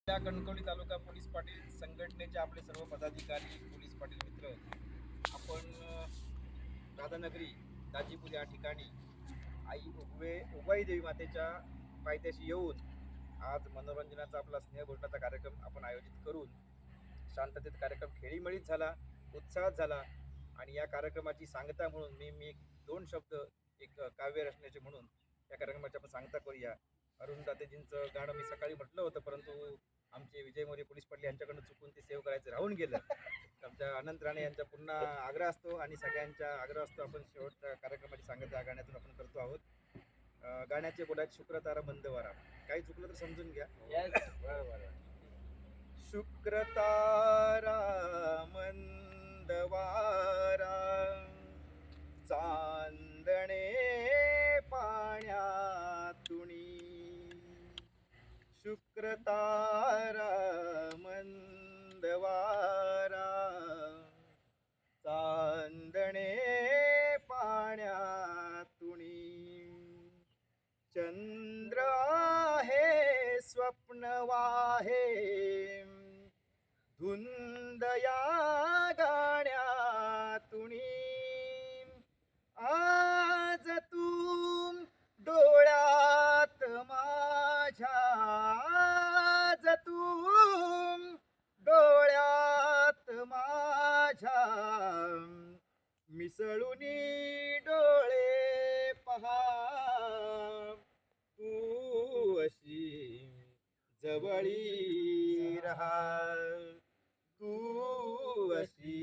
त्या कणकवली तालुका पोलीस पाटील संघटनेचे आपले सर्व पदाधिकारी, पोलीस पाटील मित्र, आपण राधानगरी दाजीपूर या ठिकाणी आई उगवाई देवी मातेच्या पायथ्याशी येऊन आज मनोरंजनाचा आपला स्नेहभोजनाचा कार्यक्रम आपण आयोजित करून शांततेत कार्यक्रम खेळीमेळीत झाला, उत्साहात झाला. आणि या कार्यक्रमाची सांगता म्हणून मी दोन शब्द एक काव्य रचनेचे म्हणून या कार्यक्रमाची आपण सांगता करूया. अरुण दातेजींचं गाणं मी सकाळी म्हटलं होतं, परंतु आमचे विजय मोरे पोलीस पाटील यांच्याकडून चुकून ते सेव्ह करायचं राहून गेलं. आमच्या अनंत राणे यांचा पुन्हा आग्रह असतो आणि सगळ्यांचा आग्रह असतो, आपण शेवटच्या कार्यक्रमाची सांगता गाण्यातून आपण करतो आहोत. गाण्याचे बोलायचे शुक्रतारा मंदवारा. काही चुकलं तर समजून घ्या. शुक्रतारा मंदवारा चांदणे पाण्यातुणी. शुक्रतारा मंदवारा चांदणे पाण्यातुणी. चंद्र आहे स्वप्न वाहे धुंद या गाण्यातुणी. आज तू डोळ्यात माझ्या, आज तू डोळ्यात माझ्या मिसळुनी डोळे पहा. तू अशी जवळी रहा, तू अशी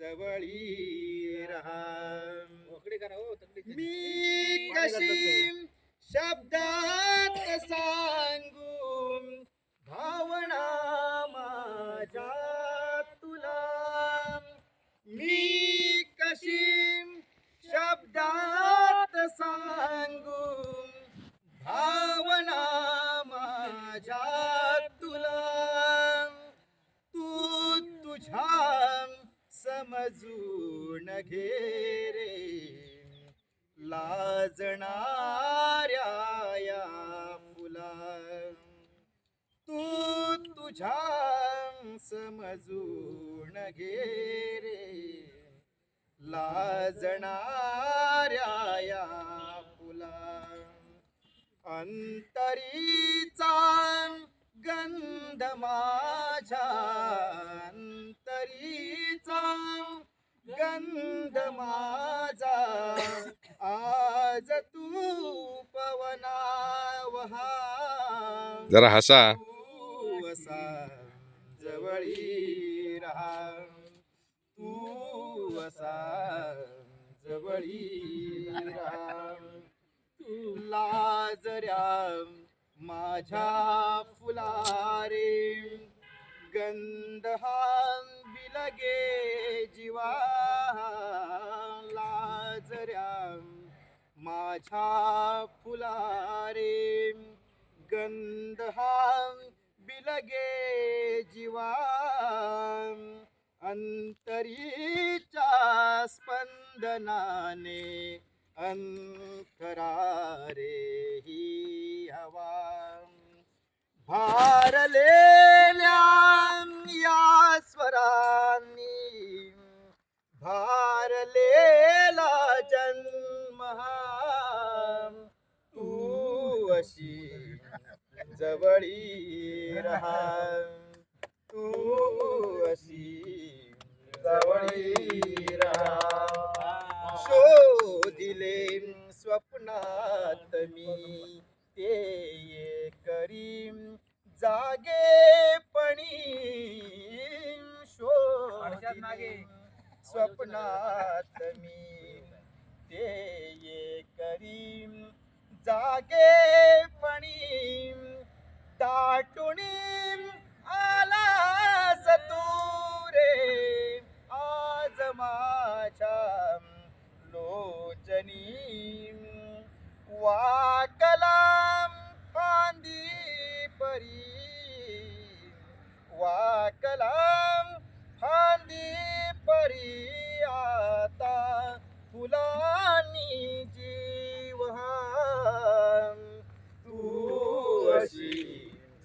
जवळी रहा. मी कशी शब्दात सांगू भावना माझ्या तुला. मी कशी शब्दात सांगू भावना माझ्या तुला. तू तुझ्या समजून घे रे लाजणाऱ्या या फुला. तू तुझ्या समजून घे रे लाजणाऱ्या या फुला. अंतरीचा गंध माझ्या, अंतरीचा गंध माझा आज तू पवना वहा. जरा हसा. तू असा जवळी रहा, तू असा जवळी रहा. तू लाजऱ्या माझ्या फुलारे गंध हा बिलगे जीवा. लाजऱ्या माझ्या फुलारे गंध हा बिलगे जीवा. अंतरीच्या स्पंदनाने अंतरारे ही हवा. भारलेल्या या स्वरांनी भारलेला जन्म हा. तू अशी जवळी रहा, तू अशी जवळी रहा. शोधिले स्वप्नात मी ते करीम जागेपणी. शोधिले स्वप्नात मी ते करीम जागेपणी. दाटुणी आलास तू रे आज माझ्या लोचनी. वाकला फांदी परी, वाकला फांदी परी आता फुलांनी जीव हा. तू अशी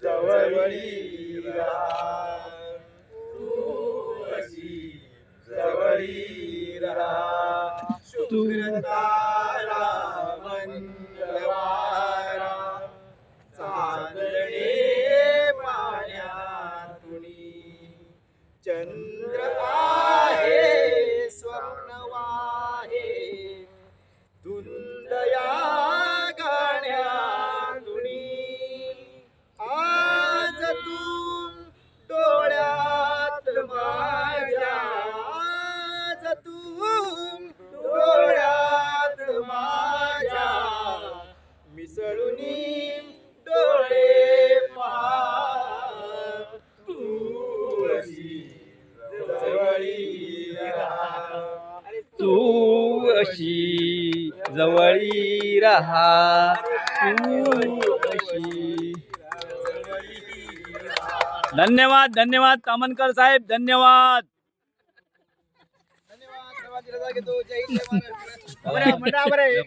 जवळ जवळी राहा, तू अशी जवळी राहा. शुक्रतारा मंगळवारा चांदणे पाण्यातुनी, चंद्र आहे स्वप्नवाहे धुंदया गाण्यातुनी. आज तू डोळ्यात माझ्या, आज तू डोळ्यात माझ्या मिसळुनी डोळे पहा, तू अशी जवळी राहा, तू अशी जवळी राहा, तू अशी. धन्यवाद धन्यवाद तामनकर साहेब, धन्यवाद. धन्यवाद. सर्वांची रजा घेतो. जय हिंद, जय महाराष्ट्र.